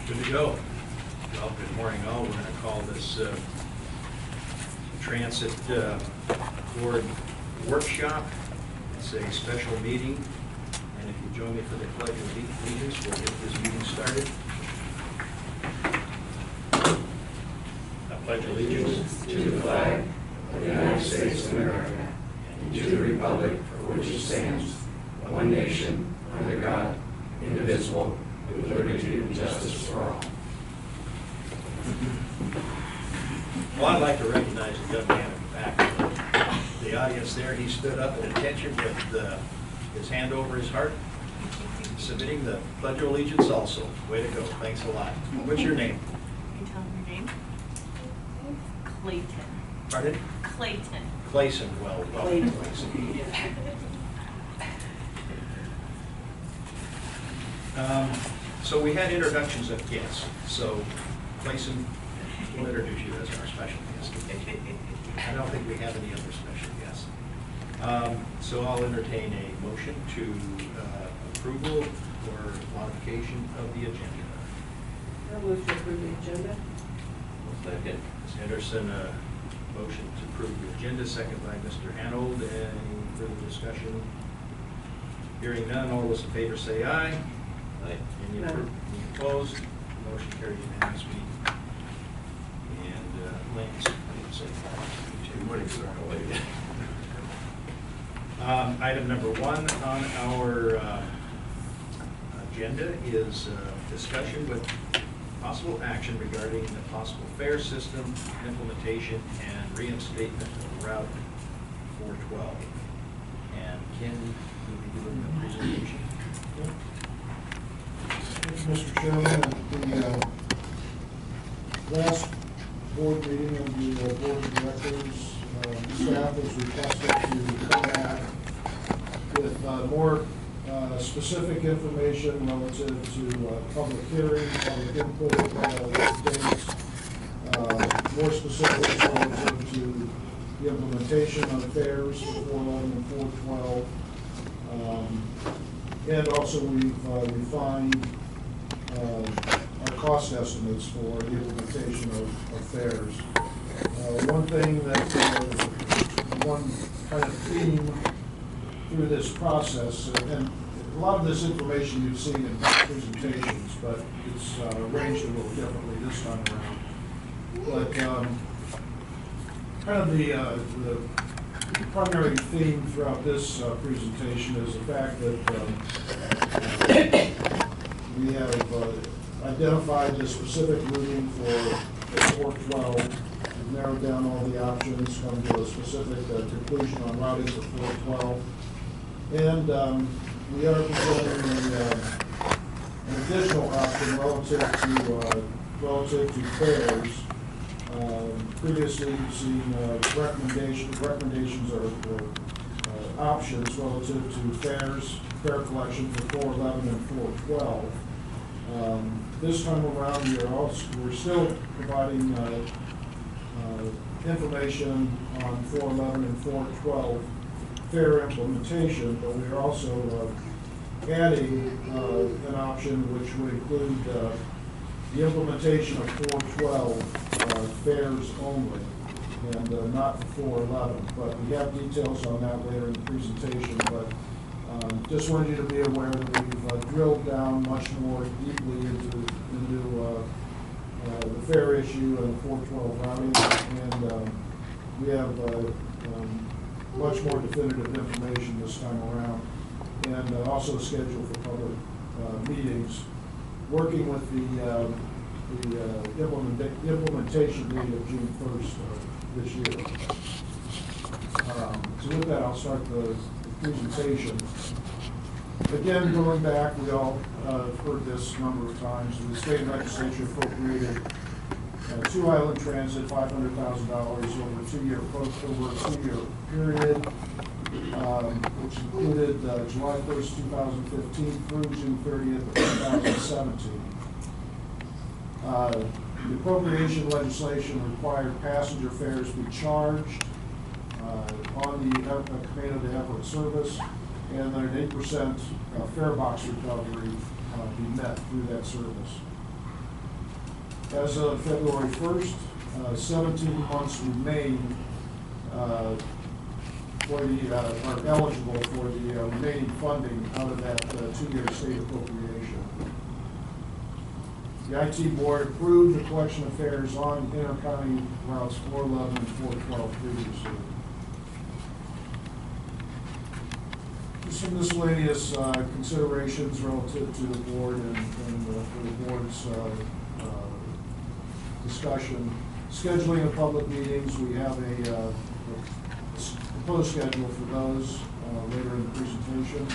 Good to go. Well, good morning all. We're going to call this Transit Board Workshop. It's a special meeting, and if you join me for the Pledge of Allegiance, we'll get this meeting started. I pledge allegiance to the flag of the United States of America and to the republic for which it stands, one nation, under God, indivisible, with liberty and justice for all. Well, I'd like to recognize the young man in the back of the audience there. He stood up at attention with his hand over his heart, submitting the Pledge of Allegiance also. Way to go. Thanks a lot. What's your name? Can you tell him your name? Clayton. Pardon? Clayton. Clayson. Well, Clayton. Clayson. So we had introductions of guests. So Clayson will introduce you as our special guest. I don't think we have any other special guests. So I'll entertain a motion to approval or modification of the agenda. I move to approve the agenda. Second. Ms. Henderson, motion to approve the agenda, second by Mr. Hanold. Any further discussion? Hearing none, all those in favor say aye. Aye. Any opposed? Motion carries unanimously. And Lance, I didn't say good morning, sir. Item number 1 on our agenda is discussion with possible action regarding the possible fare system implementation and reinstatement of Route 412. And Ken, will be doing the presentation. Thank you, Mr. Chairman. At the last board meeting of the Board of Directors, staff was requested to come back with more specific information relative to public hearings, public input, dates, more specifics relative to the implementation of fares for 411 and 412. And also we've refined our cost estimates for the implementation of fares. One thing that, one kind of theme through this process, and a lot of this information you've seen in presentations, but it's arranged a little differently this time around. But kind of the primary theme throughout this presentation is the fact that we have identified the specific routing for 412. We've narrowed down all the options, come to a specific conclusion on routing for 412. And we are presenting an additional option relative to fares. Previously, you've seen recommendations or options relative to fares, fare collection for 411 and 412. This time around, we're still providing information on 411 and 412 fare implementation, but we are also adding an option which would include the implementation of 412 fares only, and not for 411. But we have details on that later in the presentation. But just wanted you to be aware that we've drilled down much more deeply into the fare issue and the 412 routing, and we have much more definitive information this time around, and also scheduled for public meetings, working with the implementation date of June 1st this year. So with that, I'll start the presentation. Again, going back, we all heard this a number of times. The state legislature appropriated to Island Transit $500,000 over a two-year period, which included July 1st, 2015 through June 30th of 2017. The appropriation legislation required passenger fares be charged on the Camano to Airport service, and that an 8% fare box recovery be met through that service. As of February 1st, 17 months remain are eligible for the remaining funding out of that 2-year state appropriation. The IT board approved the collection of fares on inter-county routes 411 and 412 previously. Some miscellaneous considerations relative to the board and for the board's discussion. Scheduling of public meetings, we have a proposed schedule for those later in the presentation.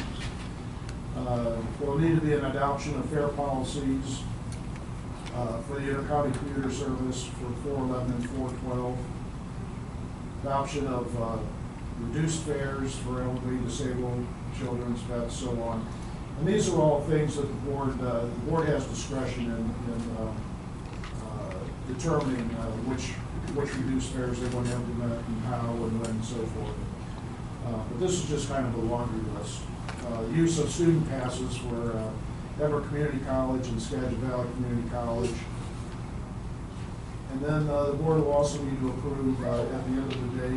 There will need to be an adoption of fare policies for the inter-county commuter service for 411 and 412. Adoption of reduced fares for elderly, disabled, children's vets, so on. And these are all things that the board has discretion in determining which reduced fares they want to implement and how and when and so forth. But this is just kind of a laundry list. Use of student passes for Everett Community College and Skagit Valley Community College. And then the board will also need to approve at the end of the day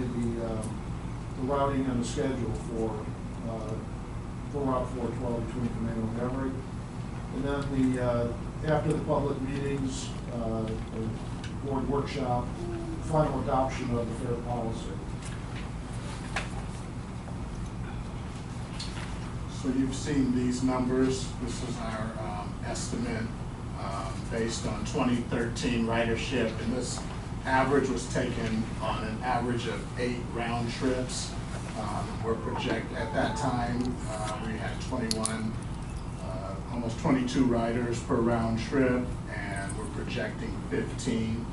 the routing and the schedule for Route 412 between Camano and Everett. And then after the public meetings, the board workshop, final adoption of the fare policy. So you've seen these numbers. This is our estimate based on 2013 ridership, and this average was taken on an average of 8 round trips. At that time, we had 21, almost 22 riders per round trip, and we're projecting 15.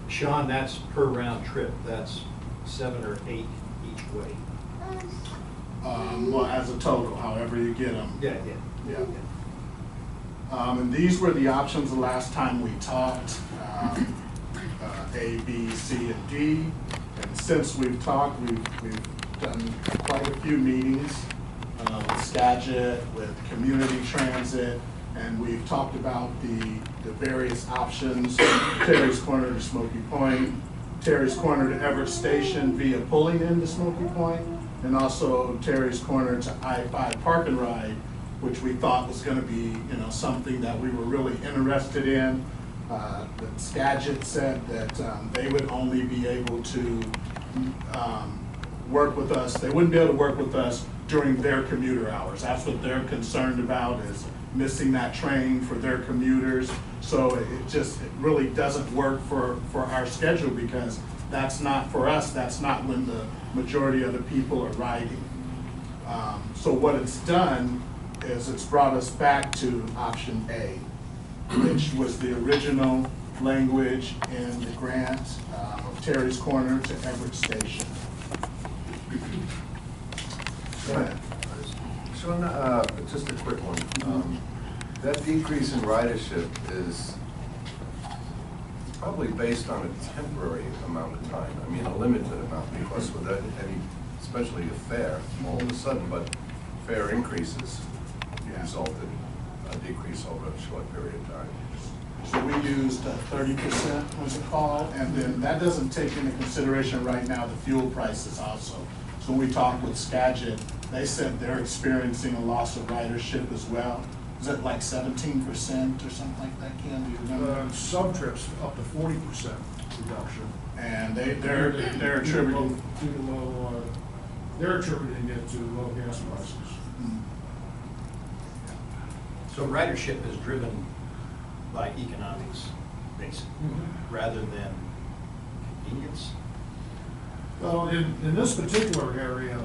Sean, that's per round trip. That's 7 or 8 each way. Well, as a total, however you get them. Yeah. And these were the options the last time we talked, A, B, C, and D. And since we've talked, we've done quite a few meetings with Skagit, with community transit, and we've talked about the various options, Terry's Corner to Smoky Point, Terry's Corner to Everett Station via pulling into Smoky Point, and also Terry's Corner to I-5 Park and Ride, which we thought was going to be, something that we were really interested in. But Skagit said that they would only be able to work with us. They wouldn't be able to work with us during their commuter hours. That's what they're concerned about, is missing that train for their commuters. So it really doesn't work for our schedule, because that's not for us. That's not when the majority of the people are riding. So what it's done is it's brought us back to option A, which was the original language in the grant of Terry's Corner to Everett Station. Go ahead. So, just a quick one. That decrease in ridership is probably based on a temporary amount of time. I mean, a limited amount, because without any, especially a fare, all of a sudden, but fare increases resulted a decrease over a short period of time. So we used 30% was a call, and then that doesn't take into consideration right now the fuel prices also. So when we talked with Skagit, they said they're experiencing a loss of ridership as well. Is it like 17% or something like that, Ken? Do you remember? Some trips up to 40% reduction. And they're attributing they're attributing it to low gas prices. So ridership is driven by economics, basically, rather than convenience. Well, in this particular area,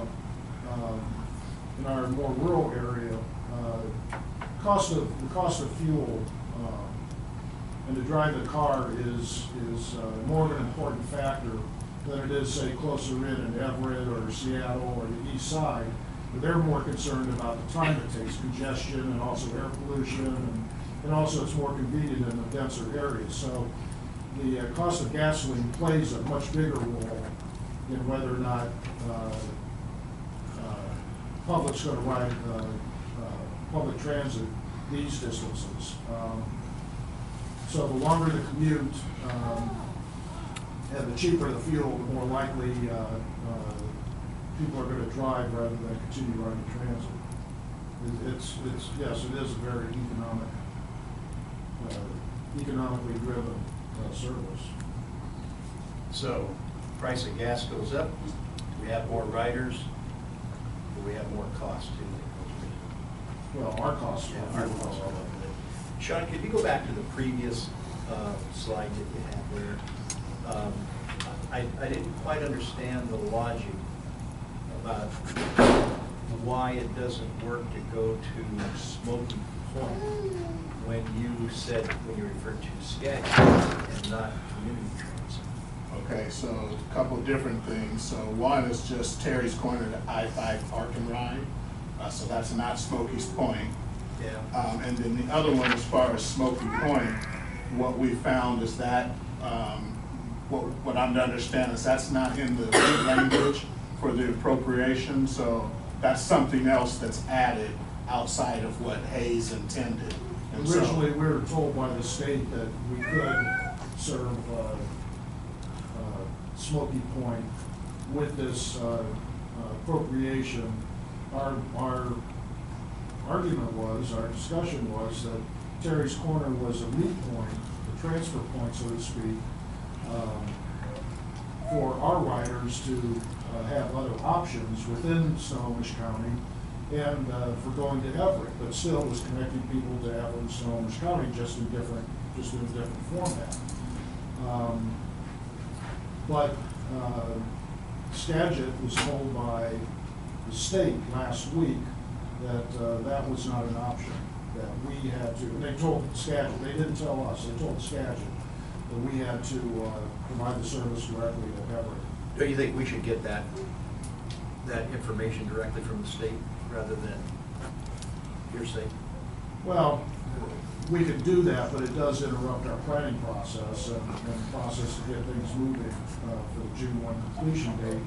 in our more rural area, the cost of fuel and to drive the car is more of an important factor than it is, say, closer in Everett or Seattle or the east side. But they're more concerned about the time it takes, congestion and also air pollution, and also it's more convenient in the denser areas. So the cost of gasoline plays a much bigger role in whether or not public's going to ride public transit these distances. So the longer the commute, and the cheaper the fuel, the more likely people are going to drive rather than continue riding transit. Yes, it is a very economically driven service. So, price of gas goes up, we have more riders, but we have more cost too. Well, our costs. Yeah, our costs are up. Sean, could you go back to the previous slide that you had there? I didn't quite understand the logic about why it doesn't work to go to Smoky Point when you referred to schedule and not community transit. Okay, so a couple of different things. So one is just Terry's Corner to I-5 Park and Ride. So that's not Smoky's Point. Yeah. And then the other one, as far as Smoky Point, what we found is that, what I'm to understand is that's not in the language for the appropriation, so that's something else that's added outside of what Hayes intended. And so- Originally, we were told by the state that we could serve Smoky Point with this appropriation. Our argument was, our discussion was that Terry's Corner was a meet point, a transfer point, so to speak, for our riders to have other options within Snohomish County and for going to Everett, but still was connecting people to Everett and Snohomish County just in a different format. But Skagit was told by the state last week that that was not an option, that we had to, and they told Skagit, they didn't tell us, they told Skagit that we had to provide the service directly to Everett. Don't you think we should get that information directly from the state rather than hearsay? Well, we could do that, but it does interrupt our planning process and the process to get things moving for the June 1 completion date.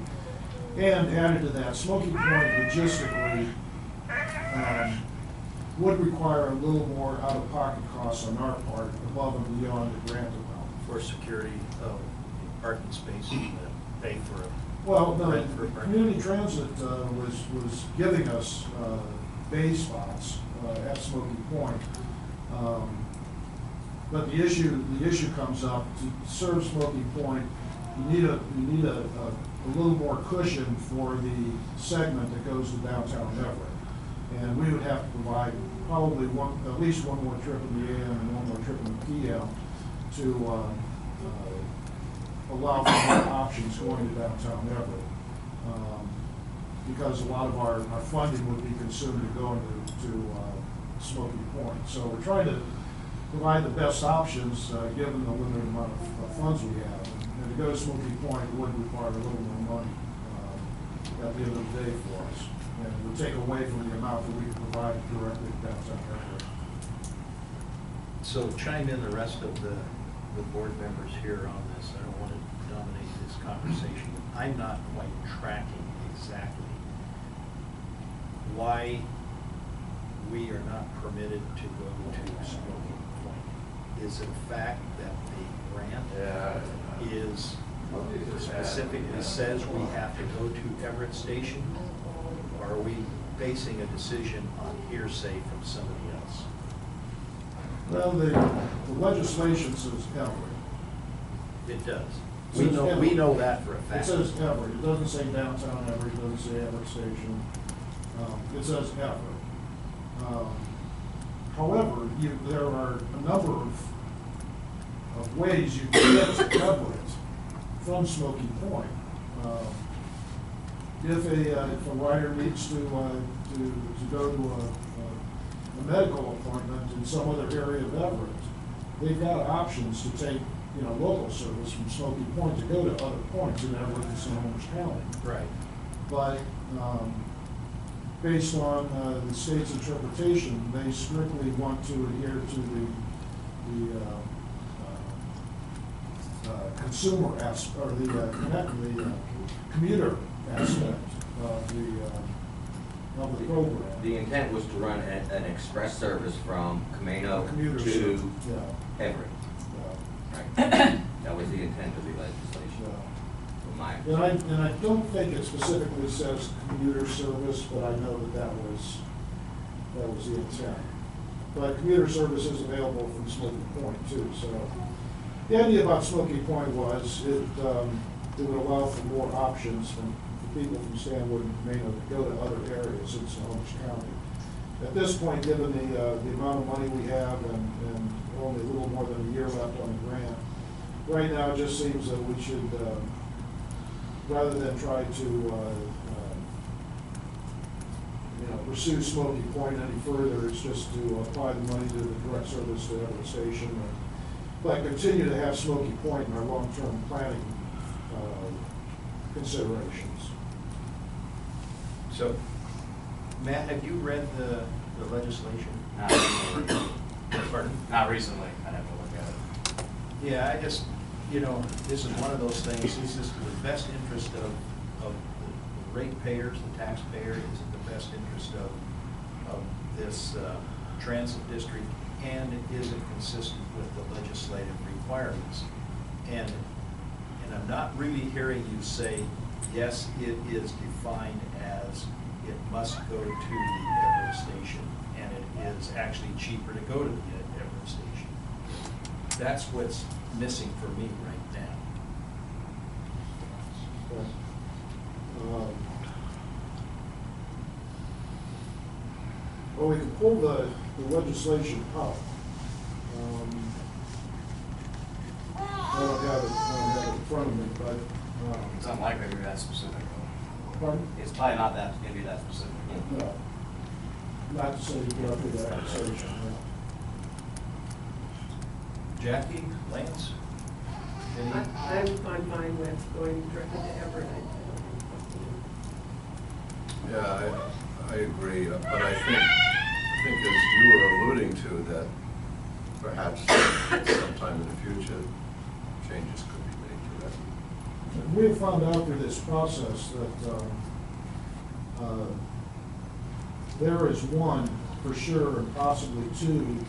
And added to that, Smoky Point logistically would require a little more out-of-pocket costs on our part above and beyond the grant amount. For security of parking spaces that pay for it. Well, no, Rent for parking. community transit was giving us bay spots at Smoky Point. But the issue comes up, to serve Smoky Point, you need a little more cushion for the segment that goes to downtown Everett. And we would have to provide probably at least one more trip in the AM and one more trip in the PM to allow for more options going to downtown Everett. Because a lot of our funding would be consumed to go to Smoky Point. So we're trying to provide the best options given the limited amount of funds we have. And to go to Smoky Point would require a little more money at the end of the day for us. And it would take away from the amount that we can provide directly to downtown Everett. So chime in the rest of the board members here on this. I don't want to dominate this conversation. I'm not quite tracking exactly why we are not permitted to go to Smoky Point. Is it a fact that the grant is specifically says we have to go to Everett Station? Or are we basing a decision on hearsay from somebody else? Well, the legislation says Everett. It does. It says Everett. We know that for a fact. It says Everett. It doesn't say downtown Everett. It doesn't say Everett Station. It says Everett. However, there are a number of ways you can get to Everett from Smoky Point. If a rider needs to go to a medical appointment in some other area of Everett, they've got options to take local service from Smoky Point to go to other points in Everett and Snohomish County. Right. But based on the state's interpretation, they strictly want to adhere to the consumer aspect, or the commuter aspect of the of the program. The intent was to run an express service from Camano Commuter to service, yeah. Everett. Yeah. Right. That was the intent of the legislation. Yeah. From my And I don't think it specifically says commuter service, but I know that was the intent. But commuter service is available from Smoky Point too, so. The idea about Smoky Point was it would allow for more options for people from Stanwood and Camano to go to other areas in Snohomish County. At this point, given the amount of money we have and only a little more than a year left on the grant, right now it just seems that we should, rather than try to pursue Smoky Point any further, it's just to apply the money to the direct service to Everett Station, but continue to have Smoky Point in our long-term planning considerations. So, Matt, have you read the legislation? Not recently. Pardon? Not recently. I'd have to look at it. Yeah, I just, this is one of those things, this is the best interest of the ratepayers, the taxpayer, is in the best interest of this transit district, and it isn't consistent with the legislative requirements. And I'm not really hearing you say, yes, it is defined as it must go to the Everett Station, and it is actually cheaper to go to the Everett Station. That's what's missing for me right now. Well, we can pull the legislation up. I don't have it in front of me, but. It's unlikely to be that specific. Pardon? It's probably not that going to be that specific. No. Not to say directly that legislation, no. Jackie, Lance? Any? I'm fine with going directly to Everett. Yeah, I agree, but I think as you were alluding to, that perhaps sometime in the future, changes could be made to that. We have found out through this process that there is one, for sure, and possibly two,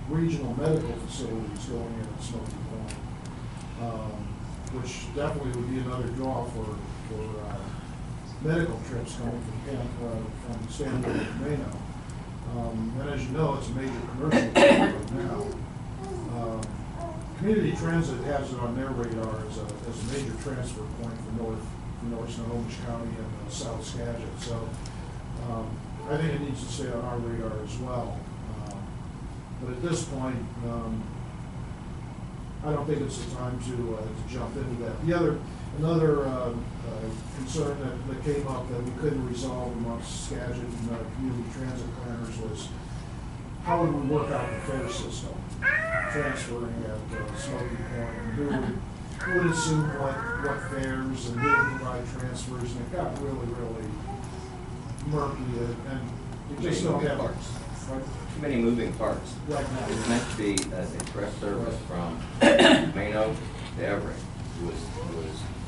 regional medical facilities going in at Smoky Point, which definitely would be another draw for medical trips coming from Stanwood to Camano. And as you know, it's a major commercial right now. Community Transit has it on their radar as a major transfer point for North Snohomish County and South Skagit. So I think it needs to stay on our radar as well. But at this point, I don't think it's the time to jump into that. Another concern that came up that we couldn't resolve amongst Skagit and community transit planners was how would we work out the fare system, transferring at Smoky Point, and who would assume what fares and who would provide transfers, and it got really, really murky, and you just don't have parts. Right? Too many moving parts. Right now. It's meant to be an express service from Camano to Everett, was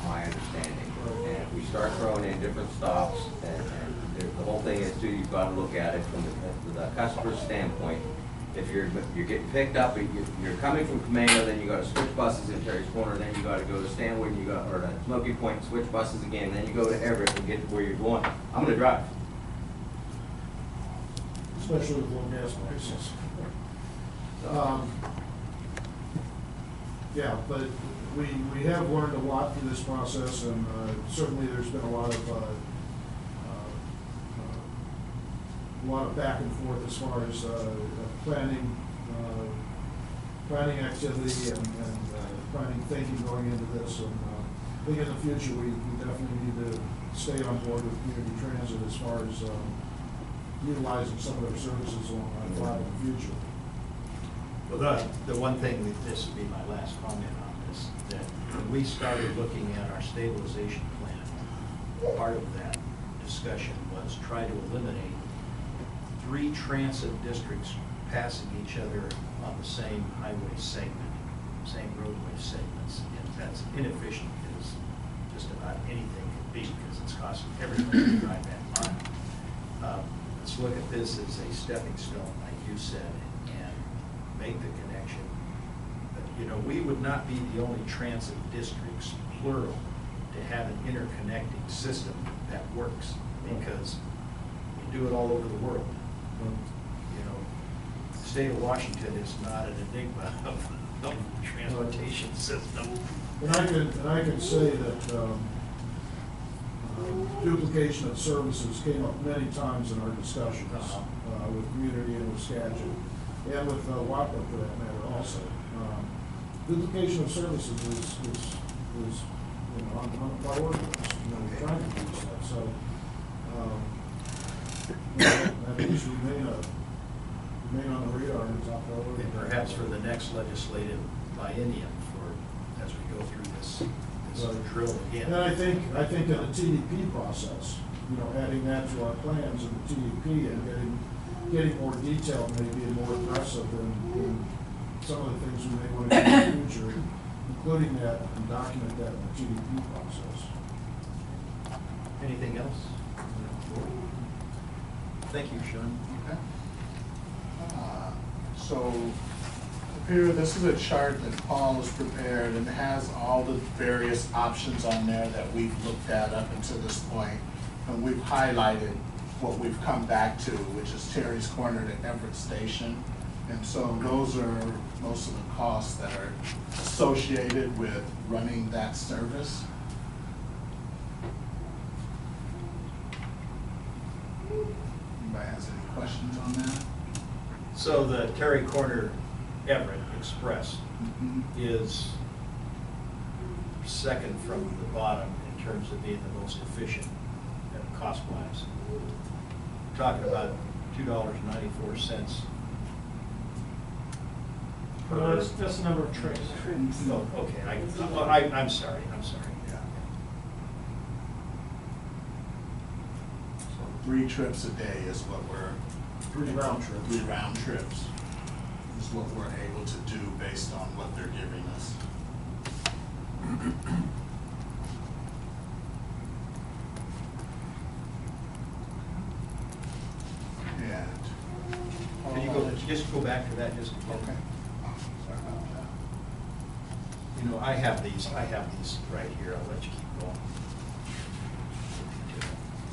my understanding. And if we start throwing in different stops, and the whole thing is too, you've got to look at it from the customer's standpoint. If you're getting picked up, you're coming from Camano, then you got to switch buses in Terry's Corner, then you got to go to Stanwood, and or to Smoky Point, and switch buses again, then you go to Everett and get to where you're going. I'm going to drive. Especially with low gas prices. Yeah, but we have learned a lot through this process, and certainly there's been a lot of back and forth as far as planning activity and planning thinking going into this. And I think in the future we definitely need to stay on board with community transit as far as utilizing some of their services along I-5 in the future. Well, the one thing, this would be my last comment on this, that when we started looking at our stabilization plan, part of that discussion was try to eliminate 3 transit districts passing each other on the same highway segment, same roadway segments, and that's inefficient as just about anything can be, because it's costing everybody to drive that mile. let's look at this as a stepping stone, like you said, and make the connection. But, you know, we would not be the only transit districts, plural, to have an interconnecting system that works, because we do it all over the world. You know, the state of Washington is not an enigma of transportation system. And I can say that duplication of services came up many times in our discussions with community and with Skagit, and with Wapner for that matter also. Duplication of services is you know, on the priority list. You know, we're trying to reduce that. So you know, that needs to remain on the radar and top priority. And perhaps for the next legislative biennium, as we go through this drill again. And I think in the TDP process, you know, adding that to our plans in the TDP and getting more detailed, maybe and more aggressive in some of the things we may want to do in the future, including that and document that in the TDP process. Anything else? Thank you, Sean. Okay. So here, this is a chart that Paul has prepared, and it has all the various options on there that we've looked at up until this point. And we've highlighted what we've come back to, which is Terry's Corner to Everett Station. And so those are most of the costs that are associated with running that service. Anybody has any questions on that? So the Terry Corner Everett Express is second from the bottom in terms of being the most efficient cost-wise. We're talking about $2.94 per. Well, that's the number of trips. Oh, okay, I'm sorry. Yeah. So 3 trips a day is what we're. 3 round trips. 3 round trips is what we're able to do based on what they're giving us. And. Can you just go back to that just a minute? Okay. Sorry about that. You know, I have these right here. I'll let you keep going.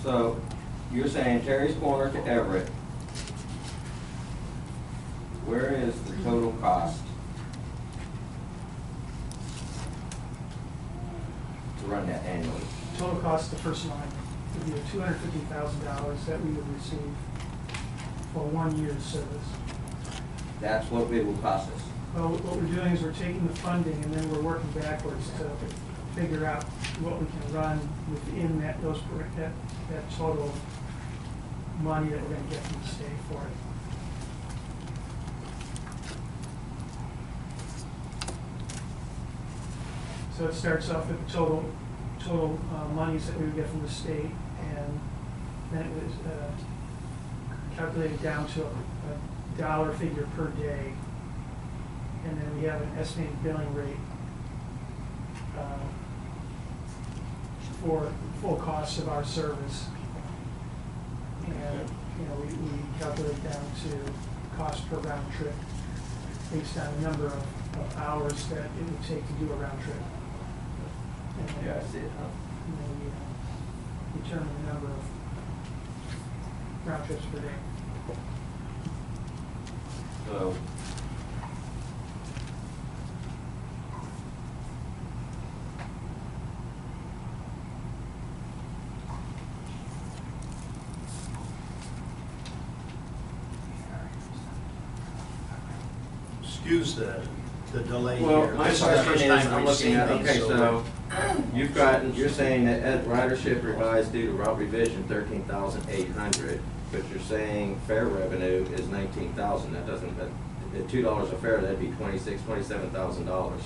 So you're saying Terry's Corner to Everett, where is the total cost to run that annually? Total cost of the first line would be $250,000 that we would receive for 1 year's service. That's what it will cost us. Well, what we're doing is we're taking the funding and then we're working backwards to figure out what we can run within that total money that we're going to get from the state for it. So it starts off with the total monies that we would get from the state, and then it was calculated down to a dollar figure per day, and then we have an estimated billing rate for full costs of our service, and you know we calculate down to cost per round trip based on the number of hours that it would take to do a round trip. And then, Yeah, I see it, huh? And then we determine the number of round trips per day. So Excuse the delay well, here. my This is the question first is, time I'm we've looking seen at, these, okay, so you're saying that ridership revised due to route revision, 13,800, but you're saying fare revenue is 19,000. That doesn't, at $2 a fare, that'd be $27,000.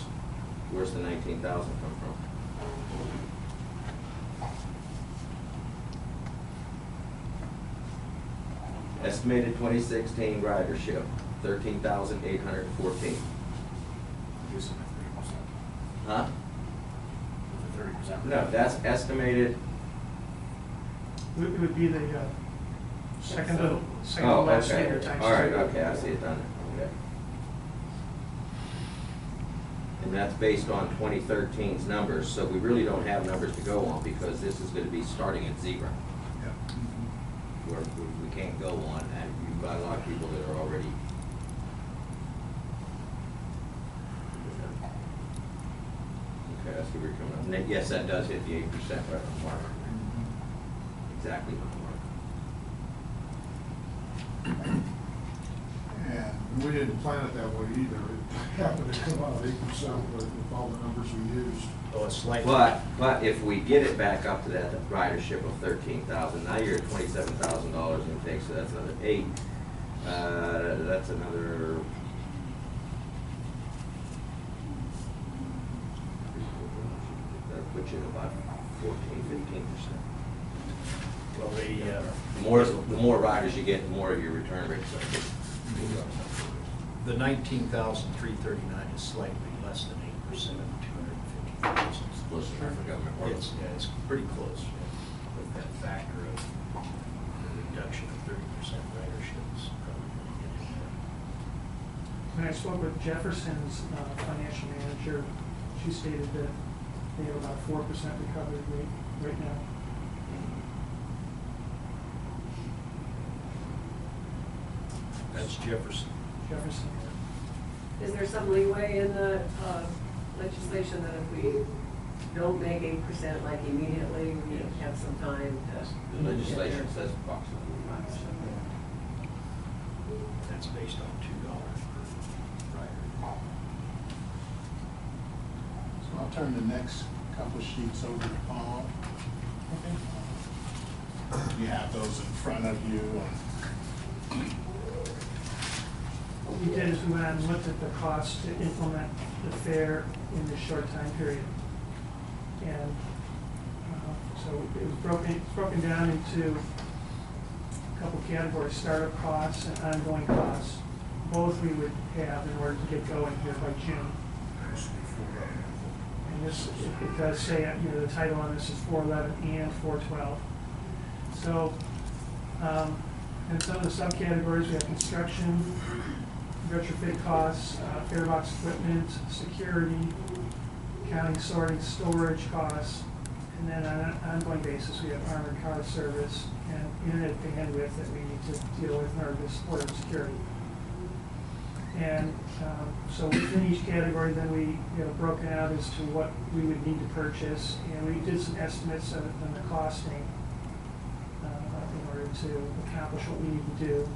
Where's the 19,000 come from? Estimated 2016 ridership, 13,814. Reduce it by 30%. Huh? With the 30%. No, that's estimated. It would be the second to Oh, last okay, figure times all right, 2. okay, I see it done, okay. And that's based on 2013's numbers, so we really don't have numbers to go on because this is gonna be starting at 0. Where we can't go on, and you've got a lot of people that are already. Okay, that's where we're coming up. And then, yes, that does hit the 8% right on the mark. Exactly on the mark. And we didn't plan it that way either. It happened to come out 8% with all the numbers we used. Oh, it's slightly. But if we get it back up to that ridership of 13,000, now you're at $27,000 intake, so that's another 8. That's another. That'll put you at about 14–15%. Well, The more riders you get, the more your return rates are. the 19,339 is slightly less than 8% of the 250,000. Close to for government work. It's pretty close, yeah, with that factor of the reduction of 30% ridership is probably going to get in there. When I spoke with Jefferson's financial manager, she stated that they have about 4% recovery rate right now. That's Jefferson. Jefferson. Is there some leeway in the legislation that if we don't make 8% like immediately, we have some time to? The legislation says approximately 5%. That's based on $2 per rider. So I'll turn the next couple sheets over to Paul. You have those in front of you. What we did is we went out and looked at the cost to implement the fare in this short time period. And so it was broken down into a couple categories: startup costs and ongoing costs. Both we would have in order to get going here by June. And this, it does say, the title on this is 411 and 412. So, and some of the subcategories, we have construction, retrofit costs, farebox equipment, security, counting, sorting, storage costs, and then on an ongoing basis, we have armored car service and internet bandwidth that we need to deal with in order to support our security. And so within each category, then we broken out as to what we would need to purchase, and we did some estimates on the costing in order to accomplish what we need to do.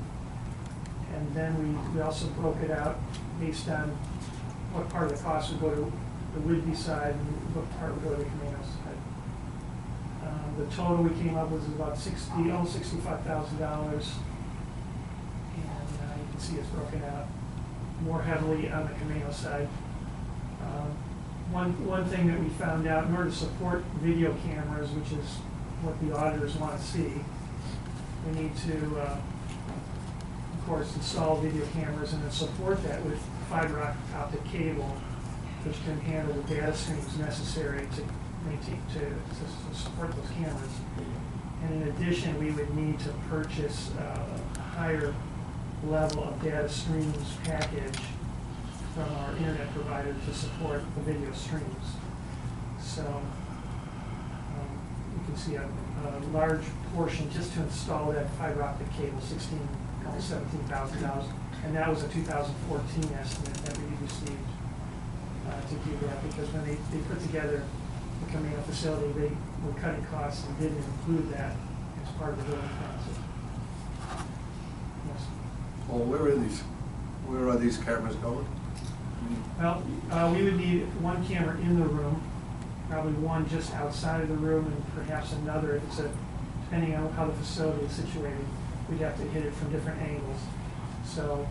And then we also broke it out based on what part of the cost would go to the Whidbey side and what part would go to the Camano side. The total we came up with was about almost $65,000, and you can see it's broken out more heavily on the Camano side. One thing that we found out, in order to support video cameras, which is what the auditors want to see, we need to, of course, install video cameras and then support that with fiber optic cable, which can handle the data streams necessary to maintain, to support those cameras. And in addition, we would need to purchase a higher level of data streams package from our internet provider to support the video streams. So you can see a large portion just to install that fiber optic cable, almost $17,000, and that was a 2014 estimate that we received to do that, because when they put together the Camano facility, they were cutting costs and didn't include that as part of the building process. Yes. Well, where are these cameras going? Well, we would need one camera in the room, probably one just outside of the room, and perhaps another if it's depending on how the facility is situated. We'd have to hit it from different angles. So,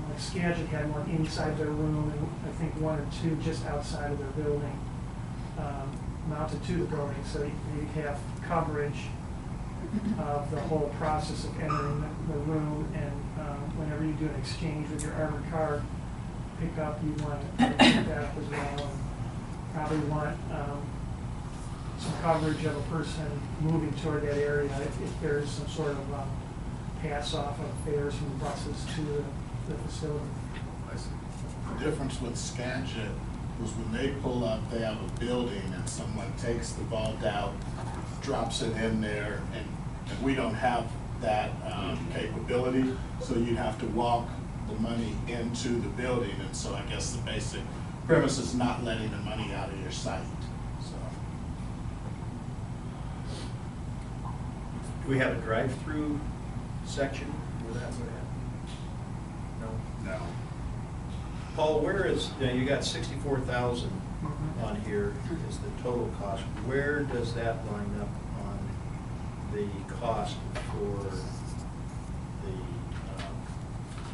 like Skagit had one inside their room, and I think one or two just outside of their building, mounted to the building, so you have coverage of the whole process of entering the room, and whenever you do an exchange with your armored car pickup, you want to pick that up as well, and probably want some coverage of a person moving toward that area if there's some sort of pass off of fares from the buses to the facility. I see. The difference with Skagit was when they pull up, they have a building and someone takes the vault out, drops it in there, and we don't have that capability, so you'd have to walk the money into the building, and so I guess the basic premise is not letting the money out of your site, so. Do we have a drive-through section where that would happen? No? No. Paul, where is, you got 64,000 on here is the total cost. Where does that line up on the cost for the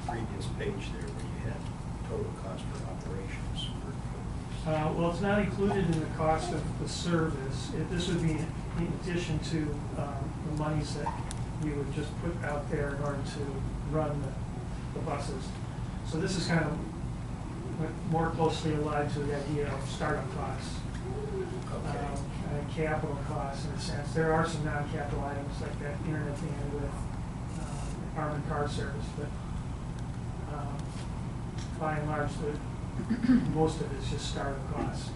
previous page there where you had total cost for operations? Well, it's not included in the cost of the service. This would be in addition to the monies that we would just put out there in order to run the buses. So this is kind of more closely aligned to the idea of startup costs. And capital costs in a sense. There are some non-capital items like that internet bandwidth, armored car service, but by and large, most of it is just startup costs.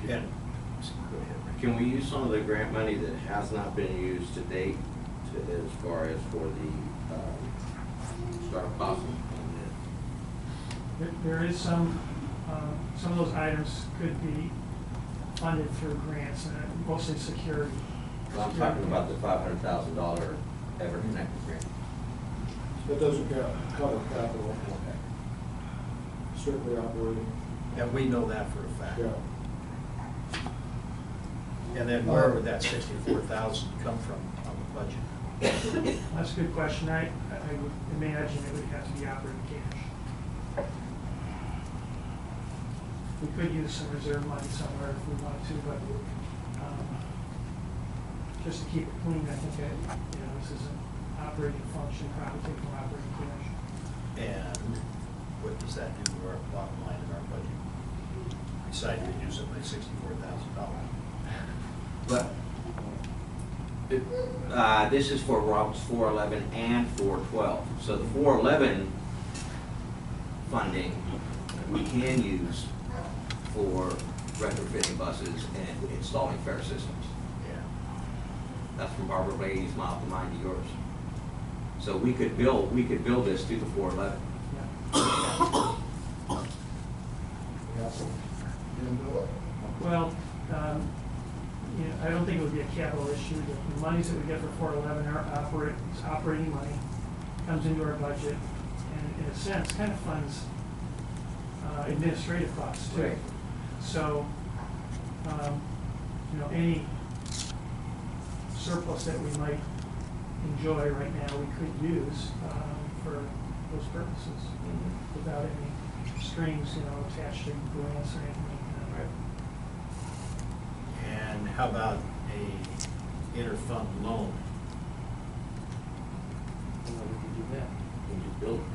Yeah. Go ahead, Rick. Can we use some of the grant money that has not been used to date as far as for the startup costs? There is some of those items could be funded through grants, mostly security. Well, I'm talking about the $500,000 Ever Connected grant. That doesn't cover capital. Strictly operating. And we know that for a fact. Yeah. And then where would that 64,000 come from on the budget? That's a good question. I would imagine it would have to be operating cash. We could use some reserve money somewhere if we wanted to, but just to keep it clean, I think that, this is an operating function, probably take from operating cash. And what does that do to our bottom line in our budget? Besides reduce it by $64,000. But this is for routes 411 and 412. So the 411 funding we can use for retrofitting buses and installing fare systems. Yeah. That's from Barbara Blady's mile to mine to yours. So we could build this to the 411. Well, I don't think it would be a capital issue. The monies that we get for 411 are operating money, comes into our budget, and in a sense, kind of funds administrative costs too. Right. So, any surplus that we might enjoy right now, we could use for those purposes without any strings, attached to grants or anything like that. And how about a interfund loan? Well, we could do that. We can just build it.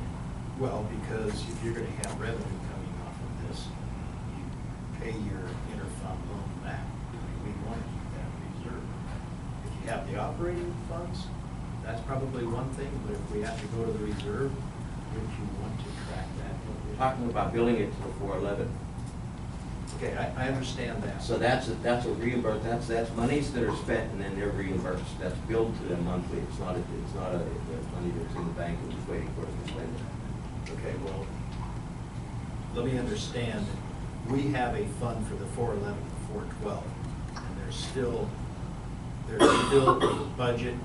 Well, because if you're gonna have revenue coming off of this, you pay your interfund loan back. We want to keep that reserve. If you have the operating funds, that's probably one thing, but if we have to go to the reserve, would you want to track that? We're talking about building it to the 411. Okay, I understand that. So that's a reimburse. That's monies that are spent and then they're reimbursed. That's billed to them monthly. It's not a money that's in the bank and just waiting for us to spend it. Okay, well, let me understand. We have a fund for the 411 and 412, and there's still a budget.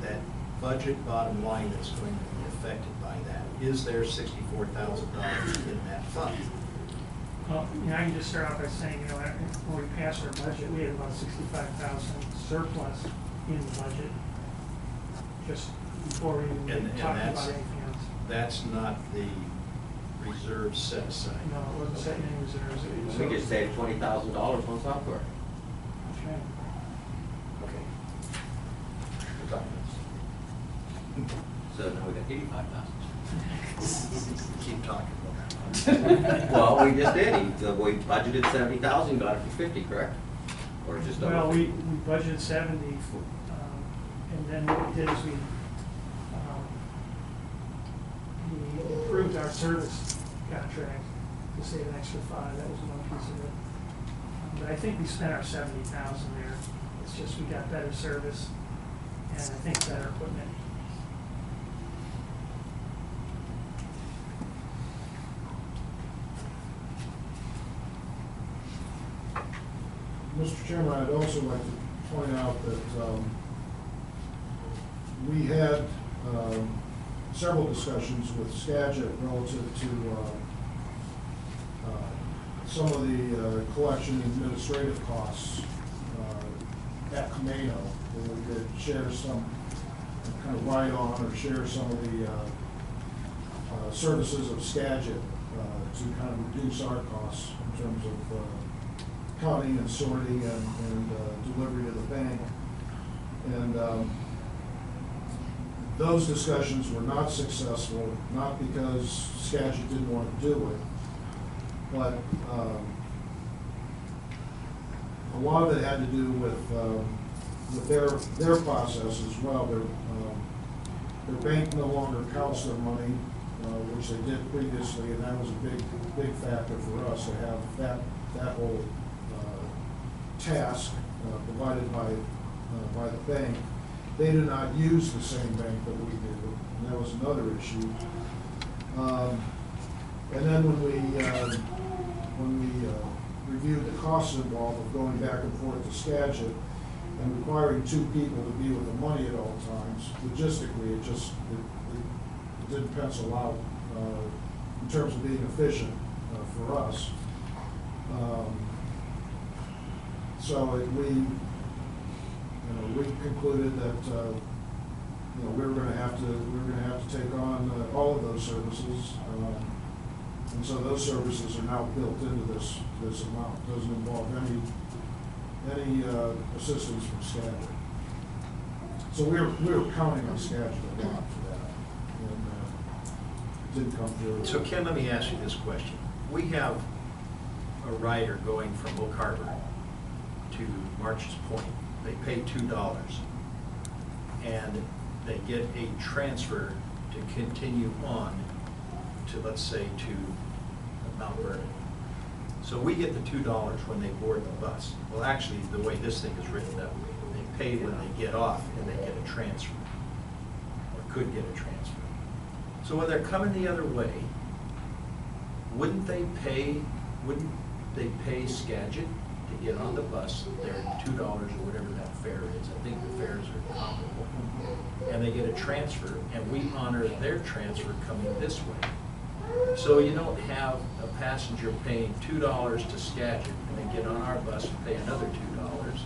That budget bottom line that's going to be affected by that. Is there $64,000 in that fund? Well, I can just start off by saying, when we passed our budget, we had about 65,000 surplus in the budget, just before we even talked about anything else. That's not the reserve set aside. No, it wasn't setting any reserves. We just saved $20,000 on software. That's right. Okay. So now we got 85,000. Keep talking. Well, we just did. We budgeted 70,000, got it for 50, correct? Or just over? Well, we budgeted 70, and then what we did is we improved our service contract to save an extra $5. That was one piece of it. But I think we spent our $70,000 there. It's just we got better service and I think better equipment. Mr. Chairman, I'd also like to point out that we had several discussions with Skagit relative to some of the collection administrative costs at Camano, where we could share some kind of write-on or share some of the services of Skagit to kind of reduce our costs in terms of counting and sorting and delivery to the bank. And those discussions were not successful, not because Skagit didn't want to do it, but a lot of it had to do with their process as well. Their bank no longer counts their money, which they did previously, and that was a big factor for us to have that whole task provided by the bank. They do not use the same bank that we do, and that was another issue. And then when we reviewed the costs involved of going back and forth to Skagit and requiring 2 people to be with the money at all times, logistically it didn't pencil out in terms of being efficient for us. So we concluded that we were going to have to take on all of those services, and so those services are now built into this amount. It doesn't involve any assistance from Skagit. So we were counting on Skagit a lot for that, and it didn't come through. So Ken, let me ask you this question. We have a rider going from Oak Harbor to March's Point. They pay $2 and they get a transfer to continue on to, let's say, to Mount Vernon. So we get the $2 when they board the bus. Well, actually, the way this thing is written up, they pay when they get off and they get a transfer, or could get a transfer. So when they're coming the other way, wouldn't they pay Skagit to get on the bus, their $2 or whatever that fare is? I think the fares are comparable. And they get a transfer, and we honor their transfer coming this way. So you don't have a passenger paying $2 to Skagit and then get on our bus and pay another $2.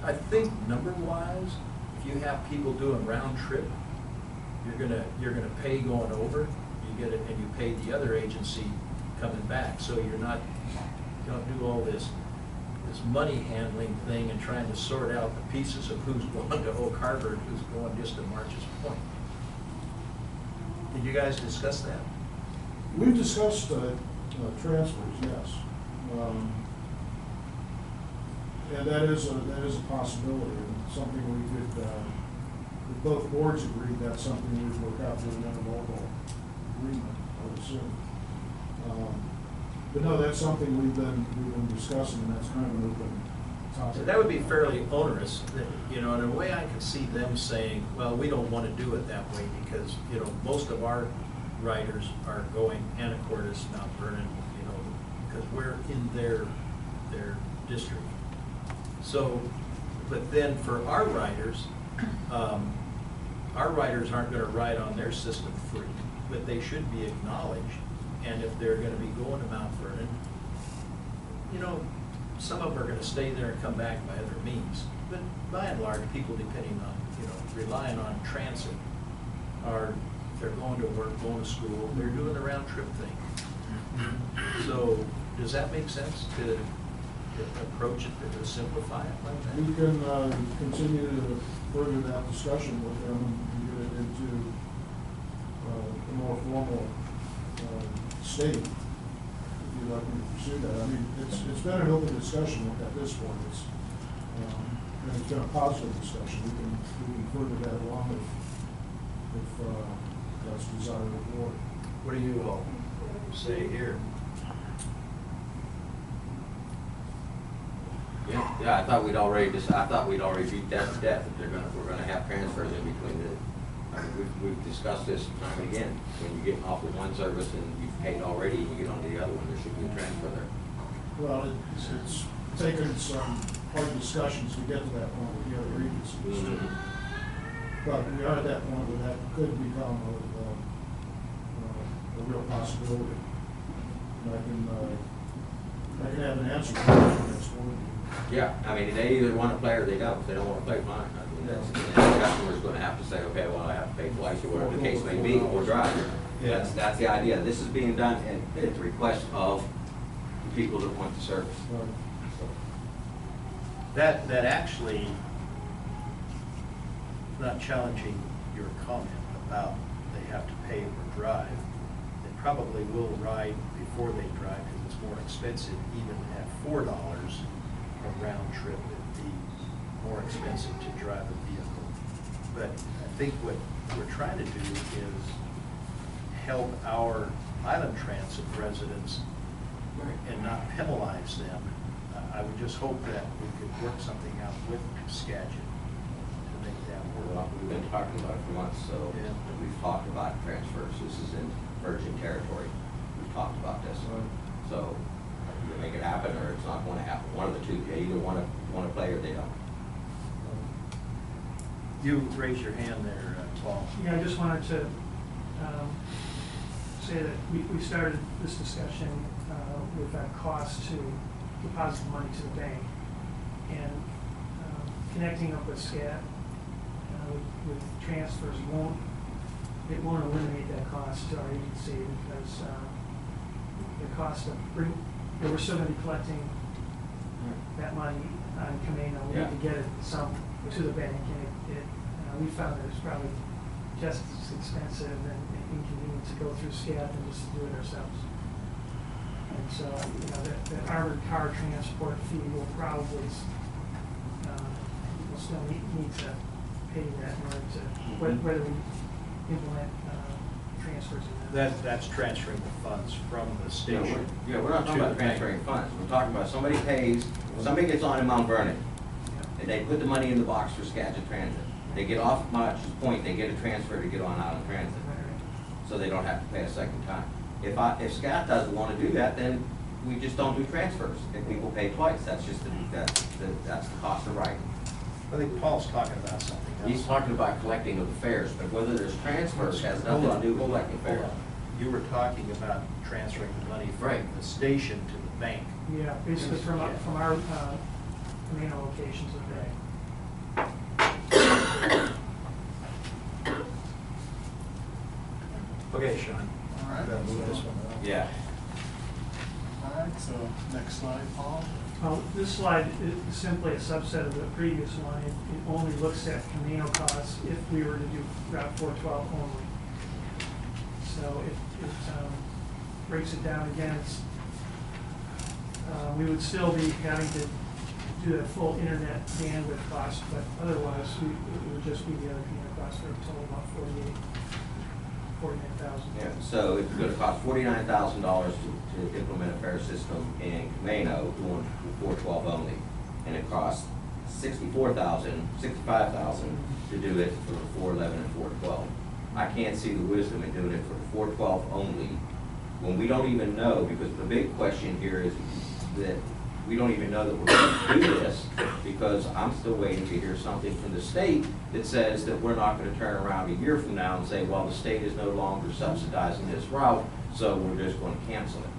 I think number-wise, if you have people doing round trip, you're gonna pay going over. You get it, and you pay the other agency coming back. So you don't do all this money handling thing and trying to sort out the pieces of who's going to Oak Harbor and who's going just to March's Point. Did you guys discuss that? We've discussed transfers, yes. And that is a possibility, and something we could, if both boards agreed, that's something we'd work out with an interlocal agreement, I would assume. But no, that's something we've been discussing, and that's kind of an open topic. So that would be fairly onerous, in a way I could see them saying, well, we don't want to do it that way because, most of our riders are going Anacortes, Mount Vernon, because we're in their district. So, but then for our riders aren't going to ride on their system free, but they should be acknowledged. And if they're going to be going to Mount Vernon, some of them are going to stay there and come back by other means. But by and large, people depending on, relying on transit are, they're going to work, going to school, they're doing the round trip thing. So does that make sense to approach it, to simplify it like that? We can continue to further that discussion with them and get it into a more formal state, if you'd like me to pursue that. I mean, it's been an open discussion at this point. And it's been a positive discussion. We can further that along if that's the desire of the board. What do you all say here? Yeah, I thought we'd already beat that to death, that we're gonna have transfers in between the, I mean, we've discussed this time and again. When you get off of one service and you've paid already, and you get onto the other one, there should be a transfer there. Well, it's taken some hard discussions to get to that point with the other agencies. But we are at that point where that could become a real possibility. And I can have an answer for you next morning. Yeah, I mean, they either want to play or they don't. If they don't want to play, fine. I mean, the customer's going to have to say, okay, well, I have to pay twice or whatever the case may be, or drive. Yeah. That's the idea. This is being done at the request of the people that want the service. That actually, not challenging your comment about they have to pay or drive. They probably will ride before they drive because it's more expensive. Even at $4 a round trip, it'd be more expensive to drive a vehicle. But I think what we're trying to do is help our Island Transit residents and not penalize them. I would just hope that we could work something out with Skagit to make that work. Well, we've been talking about it for months, so Yeah. we've talked about transfers. This is in virgin territory. We've talked about this. So either make it happen or it's not going to happen. One of the two. They either want to play or they don't. You raise your hand there, Paul. Yeah, I just wanted to say that we started this discussion with that cost to deposit the money to the bank. And connecting up with SCAT with transfers won't eliminate that cost to our agency because the cost of we're still going to be collecting that money on Camano. We need to get it some to the bank, and we found that it's probably just as expensive and inconvenient to go through SCAT than just to do it ourselves. And so, the armored car transport fee will probably, we'll still need to pay that in order to, whether we implement transfers in that. That's transferring the funds from the station. We're not talking about transferring funds. We're talking about somebody somebody gets on in Mount Vernon, and they put the money in the box for Skagit Transit. They get off March's Point, they get a transfer to get on Island Transit, so they don't have to pay a second time. If SCAT doesn't want to do that, then we just don't do transfers. If people pay twice, that's just that's the cost of writing. I think Paul's talking about something else. He's talking about collecting of the fares, but whether there's transfers has nothing to do with collecting fares. Hold on. You were talking about transferring the money from the station to the bank. Yeah, basically from our Camano locations of the bank. Okay, Sean. All right. Gotta move this one along. Yeah. All right, so next slide, Paul. Well, this slide is simply a subset of the previous one. It only looks at Camano costs if we were to do Route 412 only. So it breaks it down again. We would still be having to do the full internet bandwidth cost, but otherwise it would just be the other Camano cost for a total of about $49,000. Yeah. So it's going to cost $49,000 to implement a fare system in Camano doing 412 only, and it costs $65,000 to do it for the 411 and 412. I can't see the wisdom in doing it for the 412 only when we don't even know, because the big question here is that we don't even know that we're going to do this, because I'm still waiting to hear something from the state that says that we're not going to turn around a year from now and say, well, the state is no longer subsidizing this route, so we're just going to cancel it.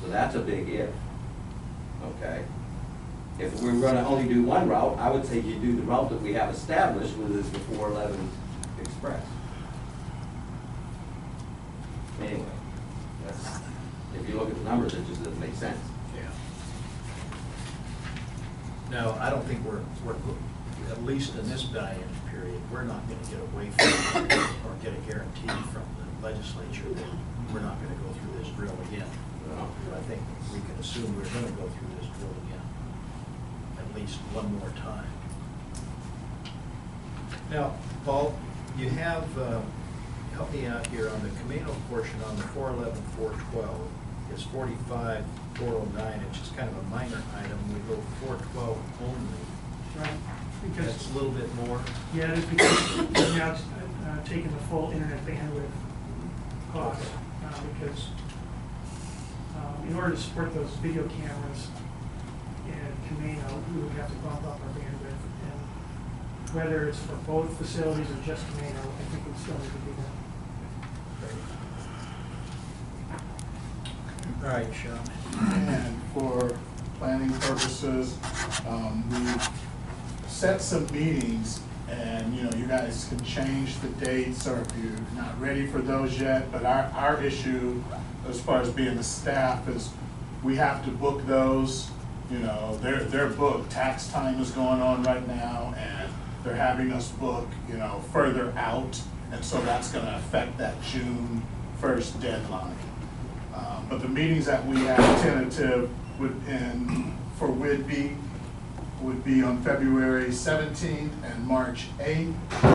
So that's a big if, okay? If we're going to only do one route, I would say you do the route that we have established, which is the 411 Express. Anyway, if you look at the numbers, it just doesn't make sense. Yeah. No, I don't think we're at least in this biennium period, we're not going to get away from it or get a guarantee from the legislature that we're not going to go through this drill again. I think we can assume we're going to go through this drill again at least one more time. Now, Paul, you have help me out here, on the Camano portion, on the 411-412, is 45-409, which is kind of a minor item. We go 412 only. Right, That's because, a little bit more. yeah, it's because we're now taking the full internet bandwidth cost, because in order to support those video cameras in Camano, we would have to bump up our bandwidth. And whether it's for both facilities or just Camano, I think we still need to do that. All right, Sean. And for planning purposes, we've set some meetings, and, you know, you guys can change the dates, or if you're not ready for those yet, but our issue, as far as being the staff, is we have to book those. You know, they're booked. Tax time is going on right now, and they're having us book, you know, further out, and so that's gonna affect that June 1st deadline. But the meetings that we have tentative for Whidbey would be on February 17th and March 8th.